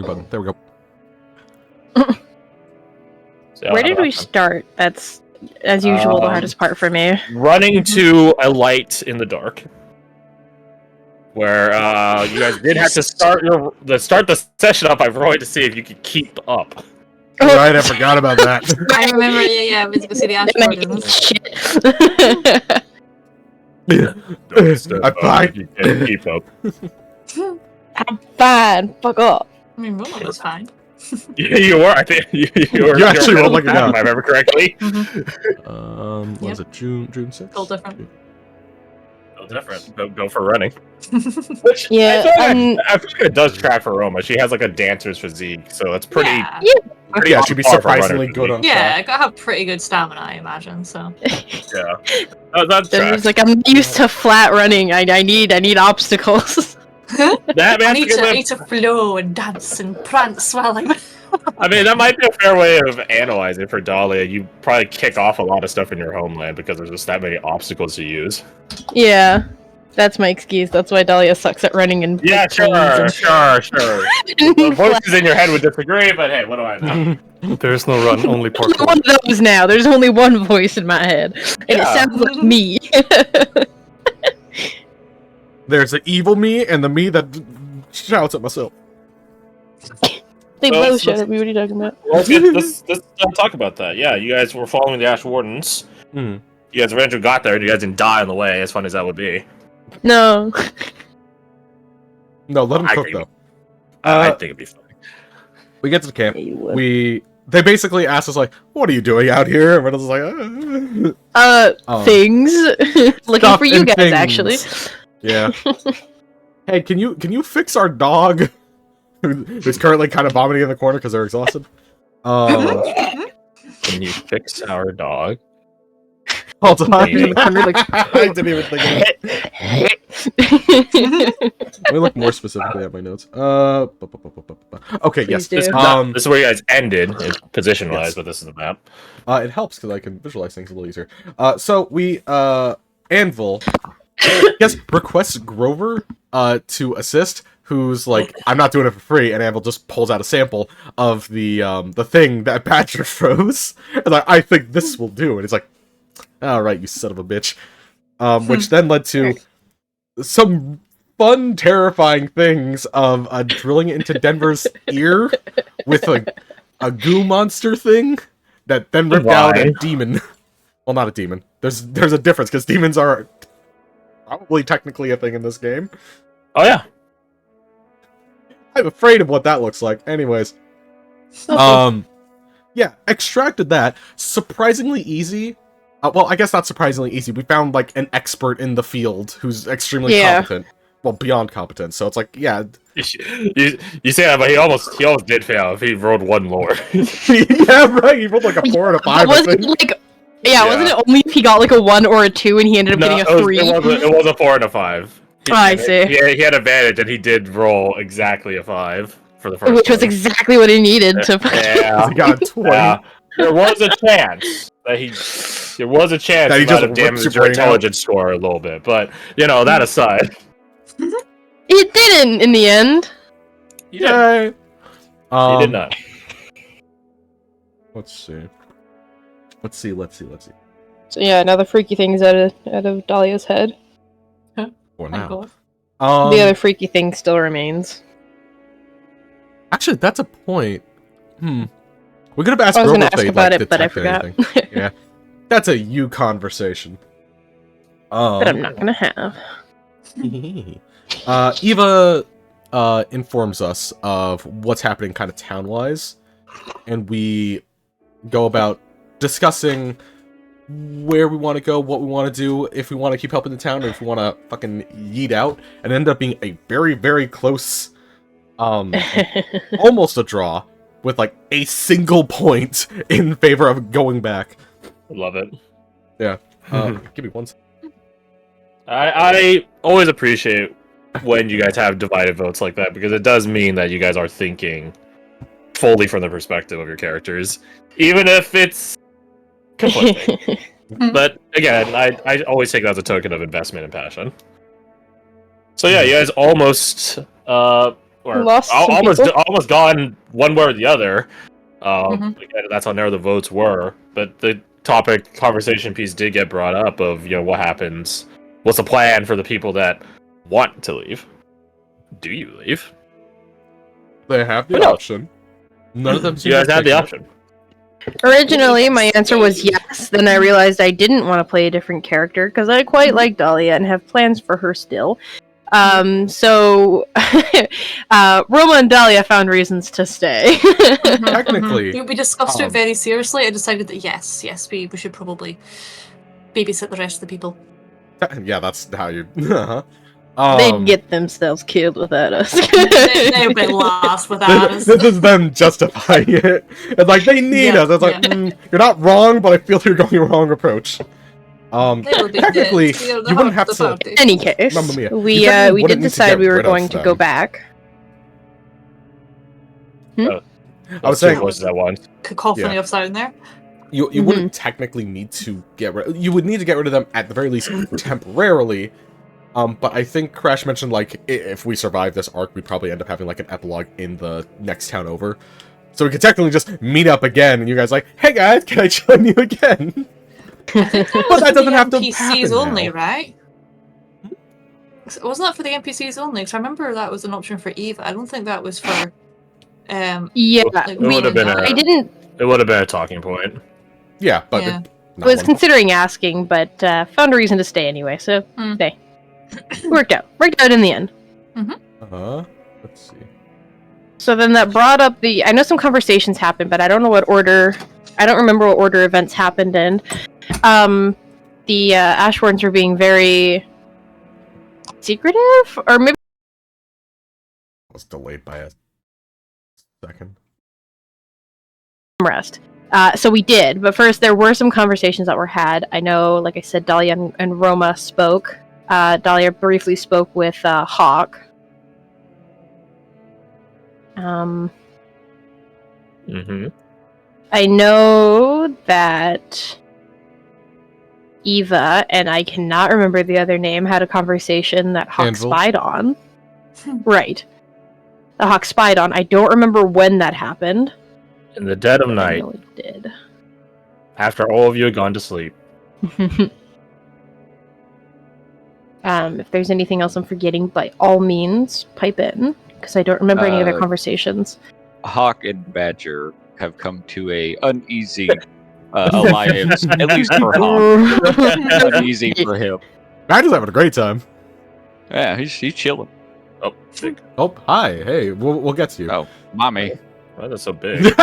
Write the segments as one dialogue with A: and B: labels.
A: button. There we go.
B: So,
C: Where did we start? That's, as usual, the hardest part for me.
B: Running to a light in the dark. Where you guys did have to start the session up by rolling to see if you could keep up.
A: Right, I forgot about that.
D: I remember, yeah, we go see the Ash
C: Shit.
A: I'm fine.
B: You can keep up.
C: I'm fine. Fuck off.
D: I mean, Roland was fine.
B: You were, I think. You
A: actually rolled like a god.
B: If I remember correctly.
A: What was it? June 6th?
D: All different.
B: No different. Go for running. Which,
C: Yeah,
B: I feel like it does track for Roma. She has like a dancer's physique, so it's pretty.
D: Yeah,
B: pretty
A: Yeah, she'd be
B: on par for
A: surprisingly
B: runner
A: good on
B: physique.
D: yeah, I gotta have pretty good stamina, I imagine, so.
B: Yeah. That
C: Then
B: tracks.
C: he's like, I'm used to flat running. I need obstacles.
B: That
D: I
B: man,
D: need to flow and dance and prance while I'm...
B: I mean, that might be a fair way of analyzing for Dahlia. You probably kick off a lot of stuff in your homeland because there's just that many obstacles to use.
C: Yeah, that's my excuse. That's why Dahlia sucks at running and
B: Yeah,
C: like,
B: sure. The voices in your head would disagree, but hey, what do I know?
E: There's no run, only parkour.
C: one of those now. There's only one voice in my head, and it
B: Yeah.
C: sounds like me.
A: There's the evil me and the me that shouts at myself.
C: They
B: So,
C: both shut up. What are you talking about?
B: Let's talk about that. Yeah, you guys were following the Ash Wardens.
A: Hmm.
B: You guys eventually got there, and you guys didn't die on the way, as fun as that would be.
C: No.
A: No, let him
B: I
A: cook
B: think-
A: though.
B: I think it'd be fun.
A: We get to the camp.
C: Yeah, you would.
A: They basically asked us like, "What are you doing out here?" And we're just like,
C: Things. Looking
A: stuff
C: for you
A: and
C: guys,
A: things.
C: actually.
A: Yeah. Hey, can you fix our dog? Who's currently kind of vomiting in the corner because they're exhausted.
B: Can you fix our dog?
A: Hold on.
B: Maybe.
A: I didn't even think of it. Let me look more specifically at my notes. Okay, yes.
C: Please do.
B: This is where you guys ended, position-wise,
A: Yes.
B: but this is the map.
A: It helps because I can visualize things a little easier. So we Anvil, yes, requests Grover to assist. Who's like, I'm not doing it for free, and Anvil just pulls out a sample of the thing that Badger froze, and like, I think this will do. And he's like, all right, you son of a bitch. Which then led to some fun, terrifying things of drilling it into Denver's ear with a goo monster thing that then ripped out a demon. Well, not a demon. There's a difference because demons are probably technically a thing in this game.
B: Oh yeah.
A: I'm afraid of what that looks like. Anyways. Yeah, extracted that. Surprisingly easy. Well, I guess not surprisingly easy. We found, like, an expert in the field who's extremely competent. Well, beyond competent. So it's like, yeah.
B: You say that, but he almost did fail if he rolled one lower.
A: Yeah, right. He rolled like a 4 and a 5, I
C: Wasn't
A: think.
C: it like, wasn't it only if he got like a 1 or a 2 and he ended up getting a 3?
B: It was a 4 and a 5.
C: I see.
B: He had advantage, and he did roll exactly a 5 for the first
C: Which was
B: one.
C: exactly what he needed to.
B: Yeah.
A: He got a 20.
B: Yeah. There was a chance that he
A: That he
B: might
A: just
B: have
A: ripped
B: damaged
A: your
B: your
A: brain out.
B: intelligence score a little bit, but that aside,
C: It didn't in the end.
B: he did.
A: Yay.
B: He did not.
A: Let's see.
C: So yeah, now the freaky thing's out of Dahlia's head.
A: For now.
C: The other freaky thing still remains.
A: Actually, that's a point. We could have asked
C: I was
A: Grover
C: gonna
A: if
C: ask
A: they
C: about
A: like,
C: it, but I
A: detected
C: forgot.
A: anything. Yeah, that's a you conversation.
C: But I'm not gonna have.
A: Eva informs us of what's happening kind of town-wise, and we go about discussing where we want to go, what we want to do, if we want to keep helping the town, or if we want to fucking yeet out, and end up being a very, very close, almost a draw, with like a single point in favor of going back.
B: Love it.
A: Yeah. Give me one second.
B: I always appreciate when you guys have divided votes like that, because it does mean that you guys are thinking fully from the perspective of your characters, even if it's conflicting. But again, I always take that as a token of investment and passion. So yeah, you guys almost or
C: Lost some
B: almost
C: people.
B: almost gone one way or the other.
D: Mhm.
B: Again, that's how narrow the votes were. But the topic conversation piece did get brought up of what happens. What's the plan for the people that want to leave? Do you leave?
A: They have the
B: No.
A: option. None of them seem
B: You
A: to
B: guys have the
A: take it.
B: option.
C: Originally, my answer was yes. Then I realized I didn't want to play a different character because I quite like Dahlia and have plans for her still. So Roma and Dahlia found reasons to stay.
A: Technically,
D: We discussed it
A: um,
D: very seriously and decided that yes, we should probably babysit the rest of the people.
A: yeah, that's how you.
C: They'd get themselves killed without us.
D: They'll be last without us.
A: This is them justifying it. It's like they need
D: Yeah,
A: us. It's like
D: yeah.
A: you're not wrong, but I feel you're going the wrong approach.
D: They will be
A: Technically,
D: dead. We are the
A: you wouldn't
D: heart
A: have
D: of the
A: to.
D: party.
C: Any case,
A: Mamma mia.
C: we
A: You technically
C: we
A: wouldn't
C: did
A: need to
C: decide
A: get
C: we were
A: rid of
C: going to go
A: them.
C: back.
A: I was
B: Two
A: saying
B: voices at once.
D: Cacophony
A: Yeah.
D: of sound there.
A: you wouldn't technically need to get rid. You would need to get rid of them at the very least temporarily. But I think Crash mentioned like if we survive this arc, we'd probably end up having like an epilogue in the next town over. So we could technically just meet up again, and you guys like, hey guys, can I join you again?
D: But
A: that doesn't have to
D: NPCs
A: happen
D: only,
A: now.
D: right? Wasn't that for the NPCs only? Because I remember that was an option for Eva. I don't think that was for.
C: Yeah,
D: Like,
B: It would have been
C: I didn't.
B: It would have been a talking point.
A: Yeah, but
D: Yeah.
C: I was considering asking, but found a reason to stay anyway. So stay. Worked out in the end.
A: Let's see.
C: So then that brought up the. I know some conversations happened, but I don't know what order. I don't remember what order events happened in. The Ashworns were being very secretive, or maybe
A: I was delayed by a second.
C: rest. So we did, but first there were some conversations that were had. I know, like I said, Dahlia and Roma spoke. Dahlia briefly spoke with Hawk. I know that Eva, and I cannot remember the other name, had a conversation that Hawk
A: Anvil.
C: spied on. Right. The Hawk spied on. I don't remember when that happened.
B: In the dead of
C: but I
B: night,
C: know it did.
B: after all of you had gone to sleep.
C: If there's anything else I'm forgetting, by all means, pipe in, because I don't remember any other conversations.
E: Hawk and Badger have come to a uneasy alliance, at least for Hawk. Uneasy for him.
A: Badger's having a great time.
E: Yeah, he's chilling.
B: Oh, big.
A: Oh, hi. Hey, we'll get to you.
E: Oh, mommy.
B: Why that's so big?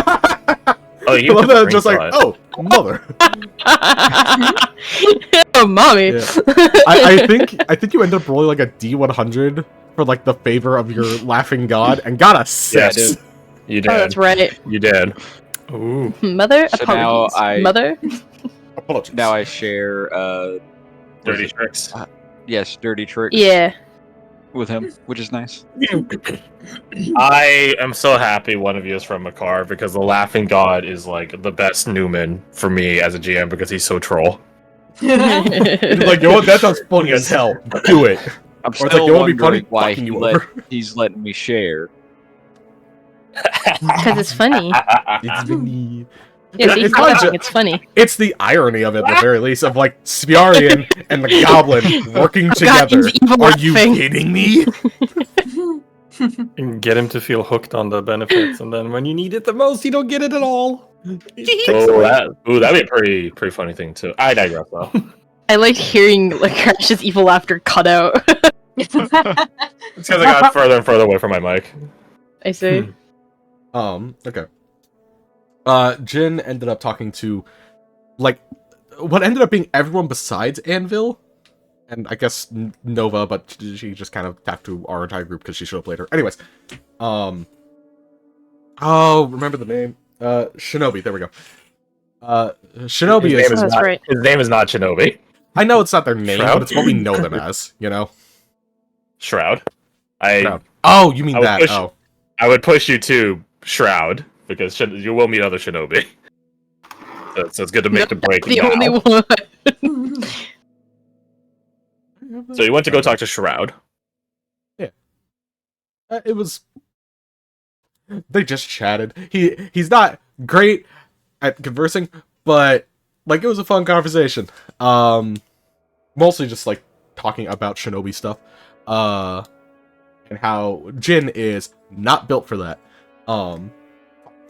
B: Oh,
A: I
B: you
A: love
B: get the
A: that, just like,
B: screenshot.
A: oh, mother.
C: Oh, mommy.
A: Yeah. I think you ended up rolling like a D100 for like the favor of your laughing god and got a
E: Yeah, I
A: 6.
E: did.
B: You
C: Oh,
B: did.
C: that's right.
B: You did.
A: Ooh.
C: Mother,
E: So now
C: apologies. Mother.
A: Apologies.
E: Now I share,
B: Dirty tricks.
E: yes, dirty tricks
C: Yeah.
E: with him, which is nice.
B: I am so happy one of you is from Makar because the Laughing God is like the best Newman for me as a GM because he's so troll.
A: He's like, you know what? That sounds funny as hell. Do it.
E: I'm
A: Or it's like,
E: still
A: you wanna be funny?
E: wondering why
A: Fucking you over.
E: he's letting me share.
C: Because it's funny.
A: It's funny.
C: Yes,
A: It's
C: it's,
A: not ju-
C: it's funny.
A: It's the irony of it, at the very least, of like Spiarian and the Goblin working together.
C: God's evil
A: Are you
C: laughing.
A: kidding me?
F: And get him to feel hooked on the benefits, and then when you need it the most, you don't get it at all.
B: That'd be a pretty funny thing too. I digress though.
C: I liked hearing like Crash's evil laughter cut out.
B: It's because I got further and further away from my mic.
C: I see.
A: Okay. Jin ended up talking to, like, what ended up being everyone besides Anvil, and I guess Nova, but she just kind of tapped to our entire group because she showed up later. Anyways, oh, remember the name? Shinobi. There we go. Shinobi
B: His name
A: is.
B: is
C: That's
B: not,
C: right.
B: His name is not Shinobi.
A: I know it's not their name,
B: Shroud?
A: but it's what we know them as. You know.
B: Shroud.
A: Shroud. Oh, you mean
B: I would
A: that?
B: push-
A: Oh,
B: I would push you to Shroud because you will meet other Shinobi. So it's good to make the break
C: The
B: now.
C: only one.
B: So you went to go talk to Shroud.
A: it was They just chatted. He's not great at conversing, but like it was a fun conversation. Mostly just like talking about shinobi stuff. And how Jin is not built for that.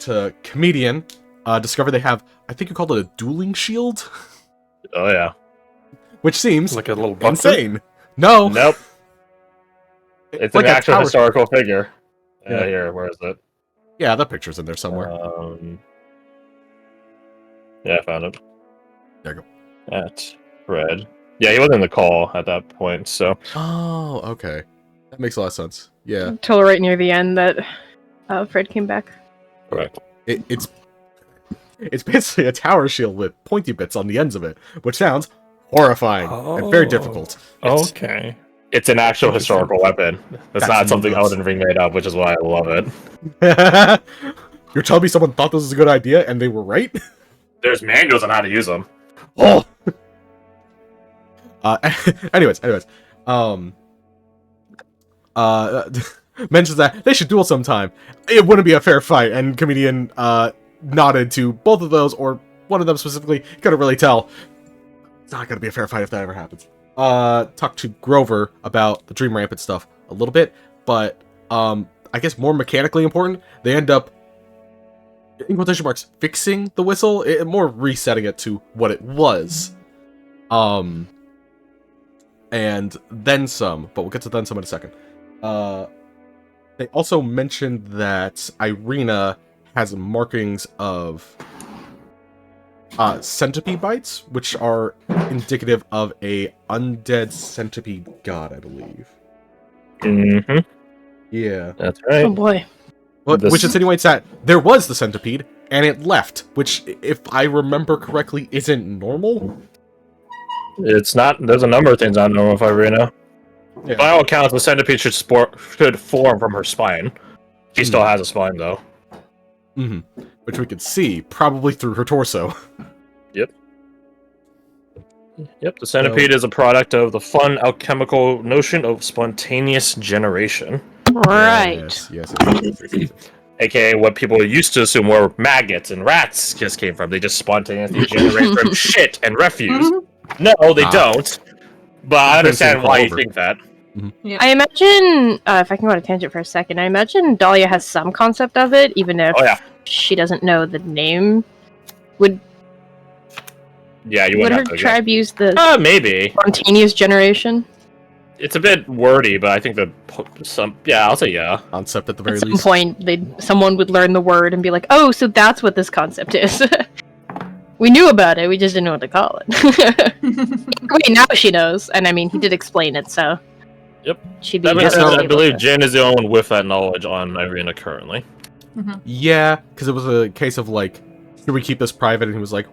A: To comedian, discover they have, I think you called it a dueling shield,
B: Oh yeah.
A: which seems
F: Like a little bunker?
A: insane. No,
B: Nope. It's
A: like
B: an
A: a
B: actual
A: tower-
B: historical figure.
A: Yeah.
B: Here, where is it?
A: Yeah, the picture's in there somewhere.
B: Yeah, I found it.
A: There you
B: At Fred. Yeah, he wasn't in the call at that point, so
A: Oh, okay. That makes a lot of sense. Yeah.
C: Till right near the end that Fred came back.
B: correct.
A: It's basically a tower shield with pointy bits on the ends of it, which sounds horrifying and very
F: Oh.
A: difficult.
F: Okay.
B: It's an actual historical weapon. That's not something
A: nuts.
B: Elden Ring made up, which is why I love it.
A: You're telling me someone thought this was a good idea and they were right?
B: There's manuals on how to use them.
A: Oh. Anyways, mentions that they should duel sometime. It wouldn't be a fair fight, and comedian nodded to both of those, or one of them specifically. Couldn't really tell. It's not gonna be a fair fight if that ever happens. Talked to Grover about the Dream Rampant stuff a little bit, but I guess more mechanically important, they end up, in quotation marks, fixing the whistle, more resetting it to what it was. And then some, but we'll get to then some in a second. They also mentioned that Irina has markings of centipede bites, which are indicative of a undead centipede god, I believe.
B: Mm-hmm.
A: Yeah.
B: That's
C: Oh
B: right.
C: boy.
A: Well,
B: This-
A: which insinuates that there was the centipede, and it left, which, if I remember correctly, isn't normal.
B: It's not. There's a number of things I don't know if Irina.
A: Yeah.
B: By all accounts, the centipede should form from her spine. She still has a spine, though.
A: Hmm. Which we could see, probably through her torso.
B: Yep, the centipede is a product of the fun alchemical notion of spontaneous generation,
C: Right.
A: Yes.
B: aka what people used to assume were maggots and rats just came from. They just spontaneously generate from shit and refuse. No, they don't. But I understand why you think that.
C: I imagine, if I can go on a tangent for a second, I imagine Dahlia has some concept of it, even if
B: Oh yeah,
C: she doesn't know the name. Would
B: yeah. You
C: would
B: wouldn't
C: her
B: have to.
C: tribe use the
B: Maybe
C: spontaneous generation?
B: it's a bit wordy, but I think Yeah, I'll say yeah.
A: Concept at the very
C: At some
A: least.
C: point, someone would learn the word and be like, "Oh, so that's what this concept is." We knew about it, we just didn't know what to call it. Wait, now she knows, and I mean, he did explain it, so.
B: Yep.
C: She'd be
B: That makes
A: Yes,
B: sense.
A: no.
B: I believe Jin is the only one with that knowledge on Irina currently.
A: Yeah, because it was a case of like, should we keep this private? And he was like,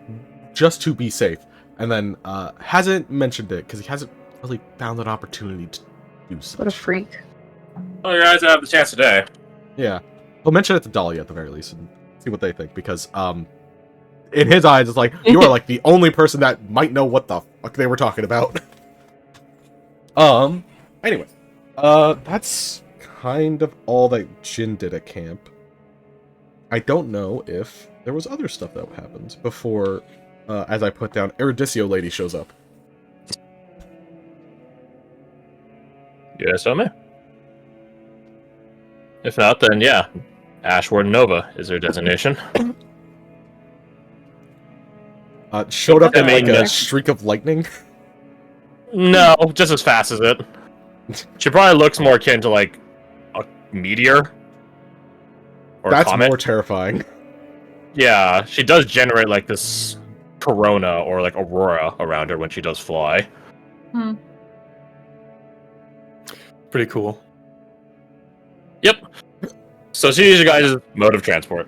A: just to be safe. And then hasn't mentioned it because he hasn't really found an opportunity to do so.
C: What a freak.
B: Oh, you guys have the chance today.
A: Yeah, he'll mention it to Dahlia at the very least and see what they think, because in his eyes, it's like you are like the only person that might know what the fuck they were talking about. Anyway, that's kind of all that Jin did at camp. I don't know if there was other stuff that happened before, as I put down, Erudicio lady shows up.
B: Yes, I may. If not, then yeah, Ashward Nova is their designation.
A: Showed up in
B: I
A: like
B: mean,
A: a streak of lightning.
B: No, just as fast as it. She probably looks more akin to like a meteor or a
A: That's
B: comet.
A: more terrifying.
B: Yeah, she does generate like this corona or like aurora around her when she does fly.
F: Pretty cool.
B: Yep. So she's your guys' mode of transport.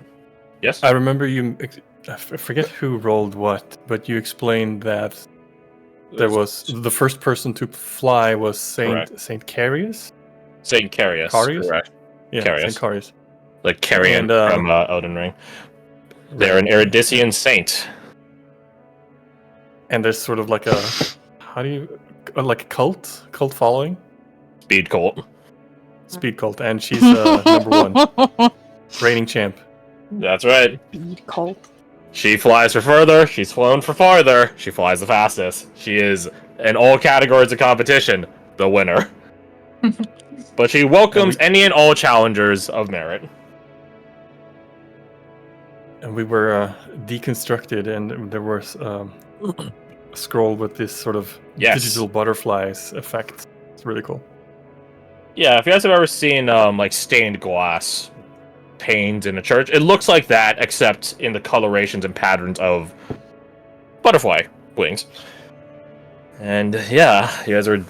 B: Yes.
F: I remember I forget who rolled what, but you explained that there was the first person to fly was
B: Correct.
F: Saint Carius.
B: Saint Carius.
F: Carius?
B: Correct.
F: Yeah,
B: Carius.
F: Saint Carius.
B: Like Carrion
F: And,
B: from Elden Ring. They're an Erudicean saint.
F: And there's sort of like a like a cult following,
B: Speed cult.
F: speed cult, and she's number one. Reigning champ.
B: That's right.
C: Speed cult.
B: She flies for further. She's flown for farther. She flies the fastest. She is, in all categories of competition, the winner. But she welcomes any and all challengers of merit.
F: And we were deconstructed, and there was a scroll with this sort of digital butterflies effect. It's really cool.
B: Yeah, if you guys have ever seen like stained glass panes in a church, it looks like that, except in the colorations and patterns of butterfly wings. And yeah, you guys are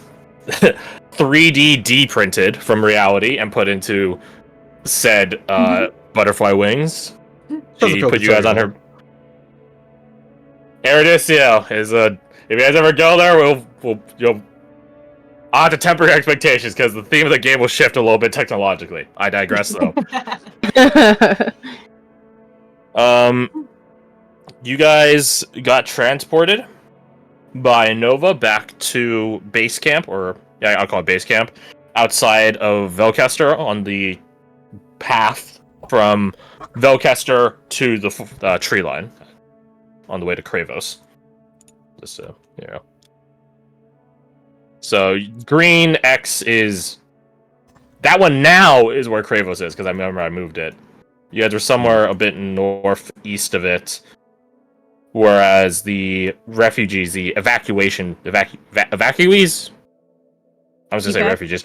B: 3D de-printed from reality and put into said butterfly wings. She put you guys on her. Eridicio is a. If you guys ever go there, you'll. I have to temper your expectations because the theme of the game will shift a little bit technologically. I digress, though. You guys got transported by Nova back to base camp, or yeah, I'll call it base camp, outside of Velkester on the path from Velkester to the tree line on the way to Kravos. Just so you know. So green X is that one now is where Kravos is because I remember I moved it. You guys were somewhere a bit northeast of it, whereas the refugees, the evacuees. I was gonna say refugees.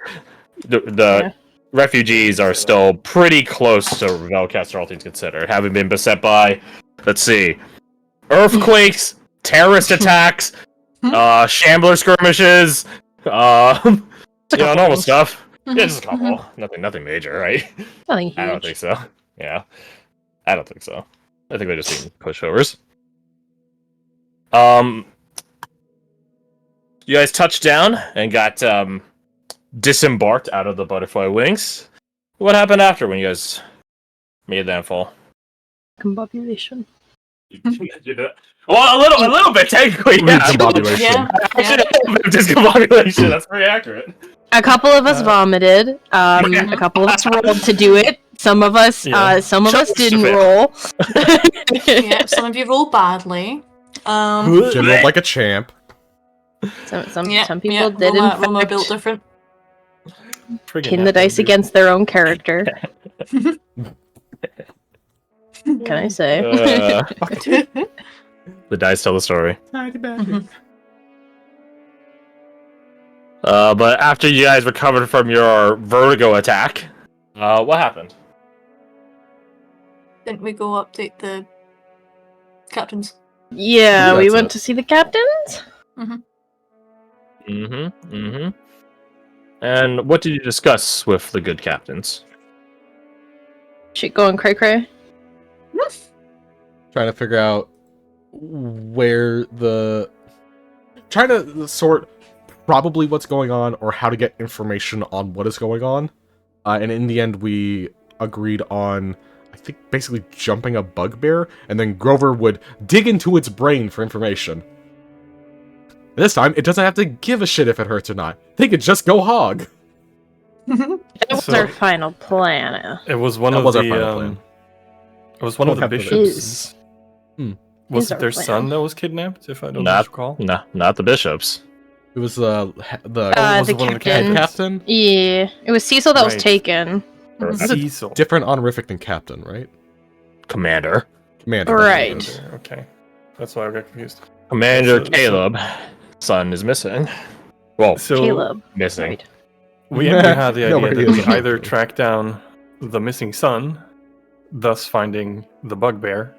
B: The refugees are still pretty close to Velkester, all things considered, having been beset by, let's see, earthquakes, terrorist attacks, shambler skirmishes, normal stuff. Yeah, just a couple. Nothing major, right?
C: Nothing huge.
B: I don't think so. Yeah, I don't think so. I think they just seen pushovers. You guys touched down and got disembarked out of the butterfly wings. What happened after when you guys made landfall?
C: Combobulation.
B: Well, a little bit technically. Yeah,
A: Discombobulation.
D: Yeah.
B: Actually, a little bit of discombobulation. That's pretty accurate.
C: A couple of us vomited. A couple of us rolled to do it. Some of us, some of us didn't roll.
D: Yeah, some of you roll badly.
A: Jim rolled like a champ.
C: Some people did.
D: Roma built different.
C: Pin the dice against their own character. Can I say?
B: The dice tell the story.
D: Mhm.
B: But after you guys recovered from your vertigo attack, what happened?
D: Didn't we go update the captains?
C: Yeah, we
A: That's
C: went
A: it.
C: to see the captains.
B: And what did you discuss with the good captains?
C: Shit going cray cray.
A: Trying to figure out where trying to sort probably what's going on or how to get information on what is going on. And in the end, we agreed on, I think, basically jumping a bugbear, and then Grover would dig into its brain for information. This time, it doesn't have to give a shit if it hurts or not. They could just go hog.
C: That was our final plan.
F: It was one
A: That
F: of
A: was our
F: the
A: final plan.
F: it was one of the
A: Don't have to-
F: bishops. Was
C: Is
F: it
C: our
F: their
C: plan.
F: son that was kidnapped? If I don't
B: Not-
F: recall.
B: No, not the bishops.
A: It was
F: was
C: The
F: it one of the
C: captain.
A: captain.
C: Yeah, it was Cecil that was
F: Right.
C: taken.
B: Or
A: Is it
F: Cecil.
A: different honorific than captain, right?
B: Commander.
A: Commander.
C: Right.
F: Okay, that's why I got confused.
B: Commander
F: So-
B: Caleb. Son is missing. Well,
F: So
C: Caleb.
B: missing.
C: Right.
F: we had the
A: No,
F: idea
A: he
F: that we
A: isn't.
F: either track down the missing son, thus finding the bugbear.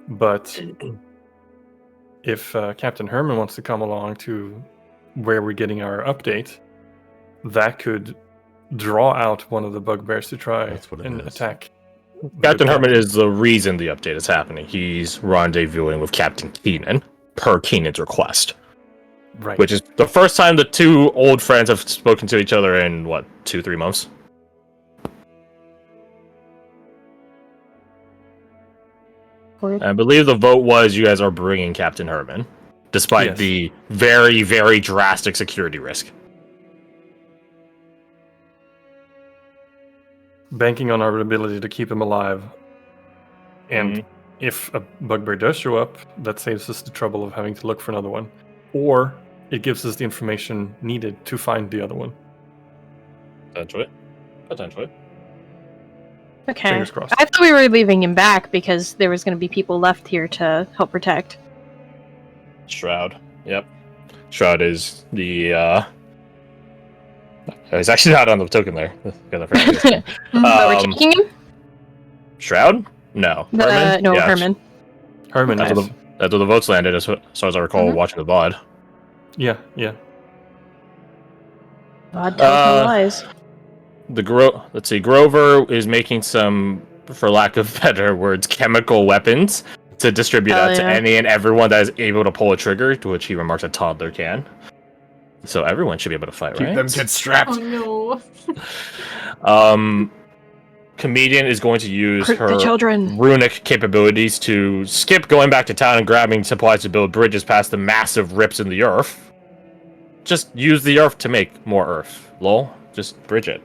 F: But if Captain Herman wants to come along to where we're getting our update, that could draw out one of the bugbears to try
A: That's what it
F: and
A: is.
F: attack.
B: Captain Herman is the reason the update is happening. He's rendezvousing with Captain Keenan, per Keenan's request.
F: Right.
B: Which is the first time the two old friends have spoken to each other in, 2-3 months? I believe the vote was you guys are bringing Captain Herman, despite
F: Yes.
B: the very, very drastic security risk.
F: banking on our ability to keep him alive. And if a bugbear does show up, that saves us the trouble of having to look for another one. Or it gives us the information needed to find the other one.
B: Potentially.
C: Okay.
F: Fingers crossed.
C: I thought we were leaving him back because there was going to be people left here to help protect.
B: Shroud. Yep. Shroud is the he's actually not on the token there. Because I forgot his name.
C: But we're taking him?
B: Shroud? No. Herman?
C: No,
B: Yeah,
C: Herman.
F: Herman,
B: That's
F: yes.
B: where the votes landed, as far as I recall, watching the VOD.
F: Yeah.
C: God tells no lies.
B: Let's see, Grover is making some, for lack of better words, chemical weapons to distribute out to any and everyone that is able to pull a trigger, to which he remarks a toddler can. So everyone should be able to fight,
A: Keep
B: right?
A: them kids strapped.
D: Oh no.
B: Comedian is going to use
C: Hurt the
B: her
C: children.
B: runic capabilities to skip going back to town and grabbing supplies to build bridges past the massive rips in the earth. Just use the earth to make more earth. Lol. Just bridge it.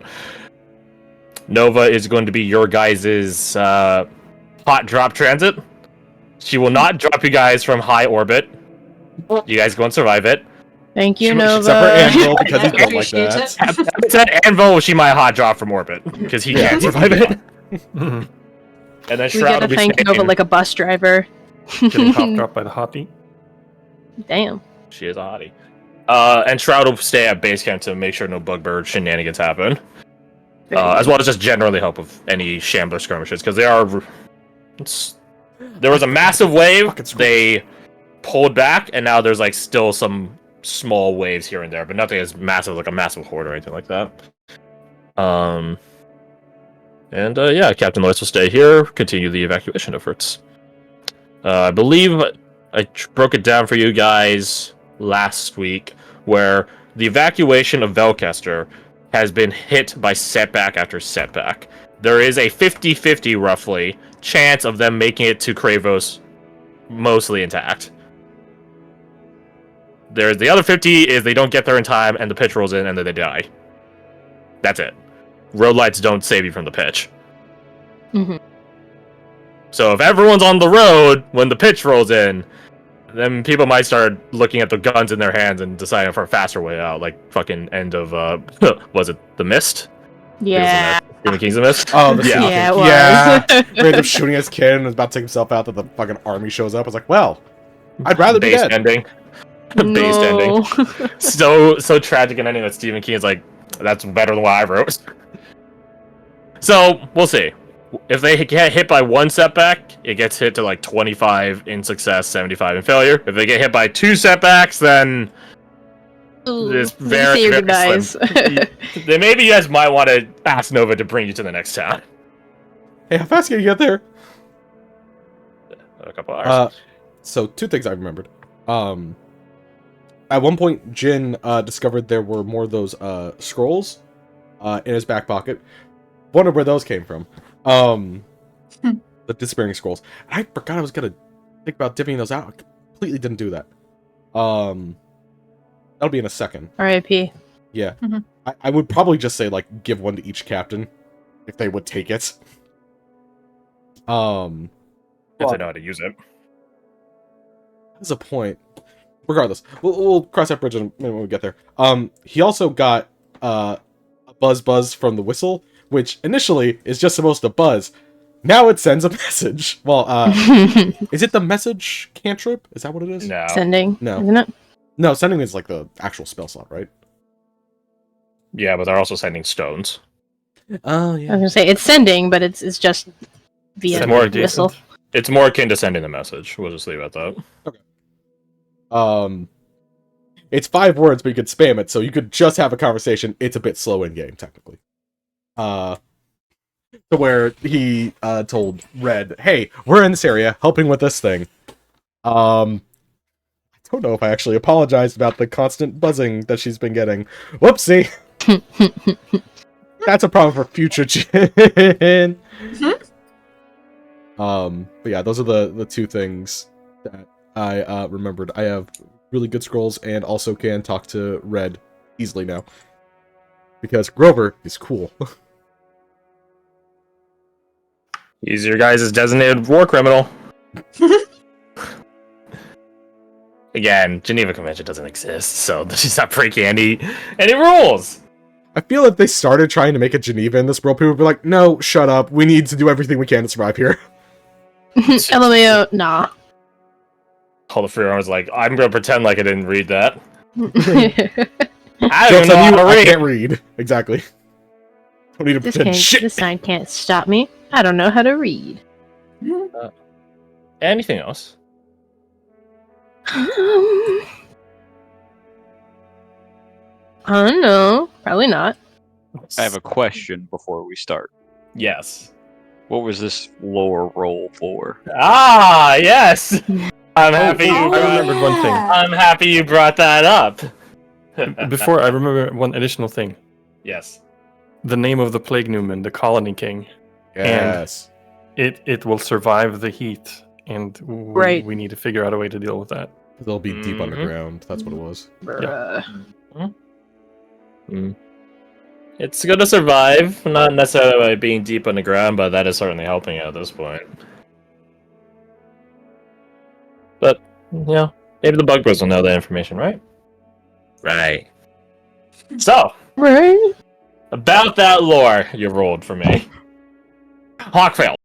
B: Nova is going to be your guys' hot drop transit. She will not drop you guys from high orbit. You guys go and survive it.
C: Thank you,
A: Except for
C: Nova.
A: Anvil, because he's
D: I
A: built like
D: appreciate
A: that.
D: it.
B: Said Anvil, she might hot drop from orbit because he can't survive it.
F: Mhm.
B: And then
C: We
B: Shroud will
C: gotta
B: be
C: thank
B: staying.
C: Nova like a bus driver.
F: Getting hop dropped by the hottie.
C: Damn.
B: She is a hottie. And Shroud will stay at base camp to make sure no bugbear shenanigans happen. As well as just generally help with any shambler skirmishes, because they are. There was a massive wave. They pulled back, and now there's like still some small waves here and there, but nothing as massive, like a massive horde or anything like that. Yeah, Captain Lois will stay here, continue the evacuation efforts. I believe I broke it down for you guys last week, where the evacuation of Velcaster has been hit by setback after setback. There is a 50-50, roughly, chance of them making it to Kravos mostly intact. There's the other 50 is they don't get there in time, and the pitch rolls in, and then they die. That's it. Road lights don't save you from the pitch.
C: Mhm.
B: So if everyone's on the road when the pitch rolls in, then people might start looking at the guns in their hands and deciding for a faster way out, like fucking end of was it The Mist?
C: Yeah.
B: Stephen King's The Mist?
A: Oh, the
B: Yeah.
C: Yeah, it was.
A: Yeah. Ends up shooting his kid and is about to take himself out, that the fucking army shows up. I was like, well, I'd rather be
B: Base
A: dead.
B: ending. Based ending. So tragic an ending that Stephen King is like, that's better than what I wrote. So we'll see. If they get hit by one setback, it gets hit to like 25 in success, 75 in failure. If they get hit by two setbacks, then it's very,
C: say your
B: very
C: goodbyes.
B: slim. Then maybe you guys might want to ask Nova to bring you to the next town.
A: Hey, how fast can you get there?
B: A couple hours.
A: So two things I remembered. At one point, Jin discovered there were more of those scrolls in his back pocket. Wondered where those came from. The disappearing scrolls. I forgot I was gonna think about dipping those out. I completely didn't do that. That'll be in a second.
C: R.I.P.
A: Yeah.
D: Mhm.
A: I would probably just say, like, give one to each captain, if they would take it.
B: If they know how to use it.
A: That's a point. Regardless, we'll cross that bridge when we get there. He also got a buzz from the whistle, which initially is just supposed to buzz. Now it sends a message. Well, is it the message cantrip? Is that what it is?
B: No.
C: Sending,
A: No.
C: isn't it?
A: No, sending is like the actual spell slot, right?
B: Yeah, but they're also sending stones.
A: Oh,
C: I was gonna say it's sending, but it's just via
B: It's more
C: whistle.
B: It's more akin to sending the message. We'll just leave it at that.
A: It's 5 words, but you could spam it, so you could just have a conversation. It's a bit slow in game, technically. To where he told Red, "Hey, we're in this area, helping with this thing." I don't know if I actually apologized about the constant buzzing that she's been getting. Whoopsie. That's a problem for future Jin. But yeah, those are the two things that I remembered. I have really good scrolls and also can talk to Red easily now. Because Grover is cool.
B: He's your guys' designated war criminal. Again, Geneva Convention doesn't exist, so she's not breaking any rules.
A: I feel if they started trying to make a Geneva in this world, people would be like, no, shut up. We need to do everything we can to survive here.
C: LMAO, nah.
B: All the free armors like, I'm gonna pretend like I didn't read that. I
A: Jokes
B: don't know
A: on
B: how
A: you,
B: to
A: I
B: read.
A: can't read. Exactly. Don't need to pretend shit.
C: This sign can't stop me. I don't know how to read.
B: Anything else?
C: I don't know. Probably not.
E: I have a question before we start.
B: Yes.
E: What was this lore roll for?
B: Ah, yes. I'm happy.
F: I remembered one thing.
B: I'm happy you brought that up.
F: Before, I remember one additional thing.
B: Yes.
F: The name of the Plague Newman, the Colony King.
A: Yes.
F: It will survive the heat, and
C: Right.
F: we need to figure out a way to deal with that.
A: They'll be deep
B: Mhm.
A: underground. That's what it was.
C: Bruh.
B: It's gonna survive, not necessarily by being deep underground, but that is certainly helping at this point. But, yeah, maybe the bug bros will know that information, right? Right. So,
C: Right?
B: about that lore you rolled for me. Hawkfail.